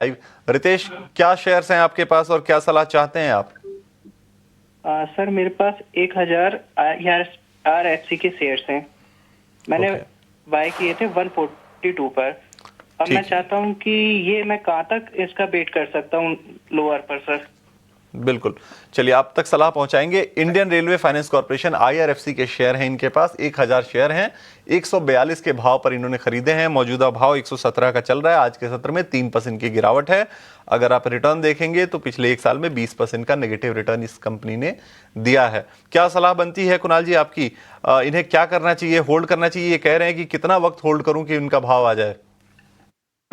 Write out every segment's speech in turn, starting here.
रितेश, क्या शेयर्स हैं आपके पास और क्या सलाह चाहते हैं आप? सर मेरे पास 1000 RFC के शेयर्स हैं। मैंने बाय किए थे 142 पर। अब मैं चाहता हूं कि ये मैं कहां तक इसका वेट कर सकता हूं लोअर पर सर। बिल्कुल, चलिए आप तक सलाह पहुंचाएंगे। Indian railway finance corporation IRFC के शेयर हैं इनके पास, 1000 शेयर हैं। 142 के भाव पर इन्होंने खरीदे हैं। मौजूदा भाव 117 का चल रहा है। आज के सत्र में 3% की गिरावट है। अगर आप रिटर्न देखेंगे तो पिछले एक साल में 20% का नेगेटिव रिटर्न इस कंपनी ने दिया है। क्या सलाह बनती है कुणाल जी आपकी? इन्हें क्या करना चाहिए? होल्ड करना चाहिए? ये कह रहे हैं कि कितना वक्त होल्ड करूं कि इनका भाव आ जाए?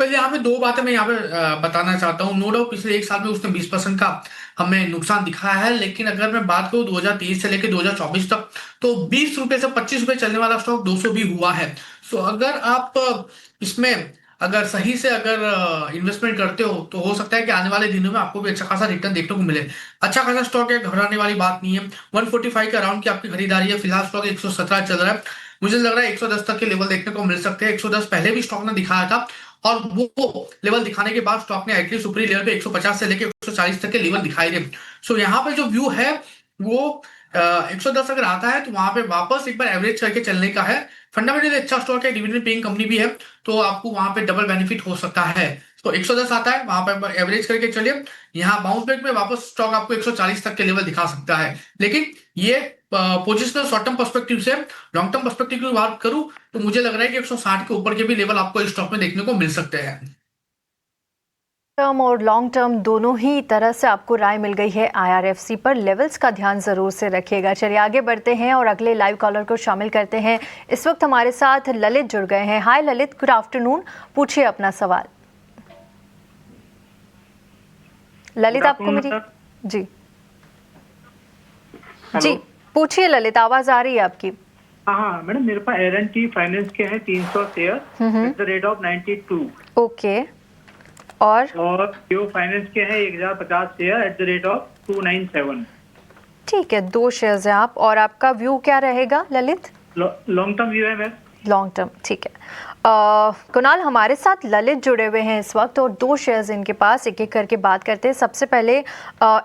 पहले यहाँ पे दो बातें मैं यहाँ पे बताना चाहता हूँ। नो डाउट पिछले एक साल में उसने 20% का हमें नुकसान दिखाया है, लेकिन अगर मैं बात करूँ 2023 से लेकर 2024 तक तो 20 रुपए से 25 रुपए चलने वाला स्टॉक 200 भी हुआ है। सो अगर आप इसमें अगर सही से अगर इन्वेस्टमेंट करते हो तो हो सकता है कि आने वाले दिनों में आपको भी अच्छा खासा रिटर्न देखने को मिले। अच्छा खासा स्टॉक है, घबराने वाली बात नहीं है। 145 के अराउंड की आपकी खरीदारी है। फिलहाल स्टॉक 117 चल रहा है। मुझे लग रहा है 110 तक के लेवल देखने को मिल सकते हैं। 110 पहले भी स्टॉक ने दिखाया था और वो लेवल दिखाने के बाद स्टॉक ने एटलीस्ट ऊपरी लेवल पे 150 से लेकर 140 तक के लेवल दिखाई दे। सो यहाँ पे जो व्यू है वो 110 अगर आता है तो वहां पे वापस एक बार एवरेज करके चलने का है। फंडामेंटली अच्छा स्टॉक है, डिविडेंड पेइंग कंपनी भी है, तो आपको वहां पे डबल बेनिफिट हो सकता है। तो 110 आता है, वहां पे एवरेज करके चलिए। यहाँ बाउंस बैक में वापस स्टॉक आपको 140 तक के लेवल दिखा सकता है। लेकिन ये पोजिशनल शॉर्ट टर्म पर्सपेक्टिव से, लॉन्ग टर्म पर्सपेक्टिव की बात करूं तो मुझे लग रहा है कि 160 के ऊपर के भी लेवल आपको इस स्टॉक में देखने को मिल सकते हैं। टर्म और लॉन्ग टर्म दोनों ही तरह से आपको राय मिल गई है IRFC पर। लेवल्स का ध्यान जरूर से रखिएगा। चलिए आगे बढ़ते हैं और अगले लाइव कॉलर को शामिल करते हैं। इस वक्त हमारे साथ ललित जुड़ गए हैं। हाय ललित, गुड आफ्टरनून, पूछिए अपना सवाल। ललित आपको मेरी जी जी पूछिए ललित, आवाज आ रही है आपकी। हाँ मैडम, मेरे पास L&T फाइनेंस के हैं 300 share at the rate of 92। Okay, और जियो फाइनेंस के हैं 1050 share at the rate of 297। ठीक है, 2 शेयर्स हैं आप। और आपका व्यू क्या रहेगा ललित? लॉन्ग टर्म व्यू है मैम। लॉन्ग टर्म, ठीक है। कुणाल हमारे साथ ललित जुड़े हुए हैं इस वक्त और 2 शेयर्स इनके पास, एक एक करके बात करते हैं। सबसे पहले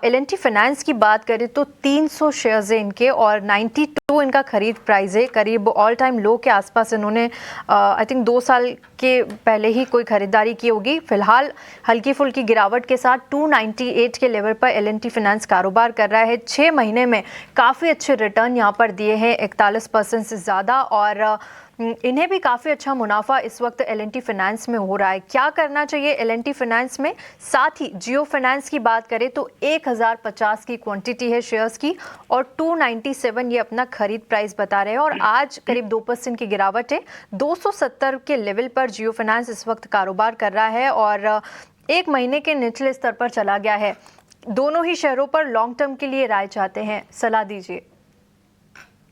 L&T फाइनेंस की बात करें तो 300 शेयर्स है इनके और 92 इनका खरीद प्राइस है। करीब ऑल टाइम लो के आसपास इन्होंने आई थिंक 2 साल के पहले ही कोई खरीदारी की होगी। फिलहाल हल्की फुल्की गिरावट के साथ 298 के लेवल पर L&T फाइनेंस कारोबार कर रहा है। 6 महीने में काफ़ी अच्छे रिटर्न यहाँ पर दिए हैं, 41% से ज़्यादा, और इन्हें भी काफ़ी अच्छा मुनाफा इस वक्त L&T फाइनेंस में हो रहा है। क्या करना चाहिए L&T फाइनेंस में? साथ ही जियो फाइनेंस की बात करें तो 1050 की क्वांटिटी है शेयर्स की और 297 ये अपना खरीद प्राइस बता रहे हैं और आज करीब 2% की गिरावट है। 270 के लेवल पर जियो फाइनेंस इस वक्त कारोबार कर रहा है और 1 महीने के निचले स्तर पर चला गया है। दोनों ही शेयरों पर लॉन्ग टर्म के लिए राय चाहते हैं, सलाह दीजिए।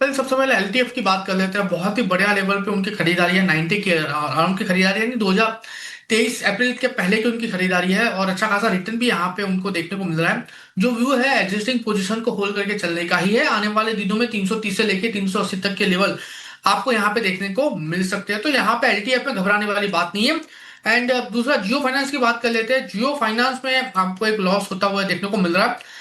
सबसे पहले LTF की बात कर लेते हैं। बहुत ही बढ़िया लेवल पे उनकी खरीदारी है, 90 के अराउंड की खरीदारी है। 2023 अप्रैल के पहले की उनकी खरीदारी है और अच्छा खासा रिटर्न भी यहाँ पे उनको देखने को मिल रहा है। जो व्यू है एग्जिस्टिंग पोजीशन को होल्ड करके चलने का ही है। आने वाले दिनों में 330 से लेके 380 तक के लेवल आपको यहाँ पे देखने को मिल सकते हैं। तो यहाँ पे LTF में घबराने वाली बात नहीं है। एंड दूसरा जियो फाइनेंस की बात कर लेते हैं। जियो फाइनेंस में आपको एक लॉस होता हुआ देखने को मिल रहा है।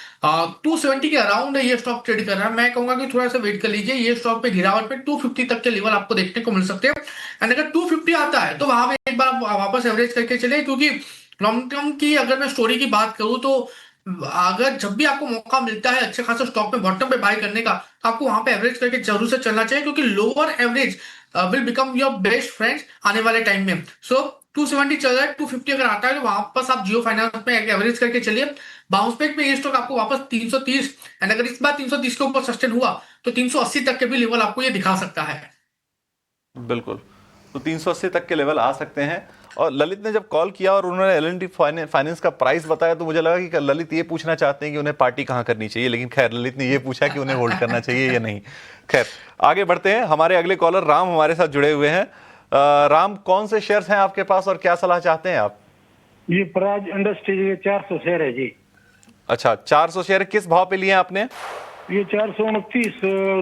270 के अराउंड ये स्टॉक ट्रेड कर रहा है। मैं कहूंगा कि थोड़ा सा वेट कर लीजिए। ये स्टॉक पे गिरावट पे 250 तक के लेवल आपको देखने को मिल सकते हैं। एंड अगर 250 आता है तो वहां पे एक बार वापस एवरेज करके चले, क्योंकि लॉन्ग टर्म की अगर मैं स्टोरी की बात करूं तो अगर जब भी आपको मौका मिलता है अच्छे खासे स्टॉक में बॉटम पे बाय करने का, आपको वहां पे एवरेज करके जरूर से चलना चाहिए, क्योंकि lower average will become your best friends आने वाले टाइम में। सो 270 चल रहा है, 250 अगर आता है तो वापस आप जियो फाइनेंस में एवरेज करके चलिए। बाउंस बैक में ये स्टॉक आपको वापस 330 एंड अगर इस बार 330 के ऊपर सस्टेन हुआ तो 380 तक के भी लेवल आपको ये दिखा सकता है। बिल्कुल, तो 380 तक के लेवल आ सकते हैं। और ललित ने जब कॉल किया और उन्होंने L&T फाइनेंस का प्राइस बताया तो मुझे लगा कि ललित ये पूछना चाहते हैं कि उन्हें पार्टी कहाँ करनी चाहिए, लेकिन खैर ललित ने ये पूछा कि उन्हें होल्ड करना चाहिए या नहीं। खैर आगे बढ़ते हैं। हमारे अगले कॉलर राम हमारे साथ जुड़े हुए हैं। राम, कौन से शेयर्स हैं आपके पास और क्या सलाह चाहते हैं आप? जी प्राज इंडस्ट्रीज के 400 शेयर है जी। अच्छा, 400 शेयर किस भाव पे लिए आपने? ये 429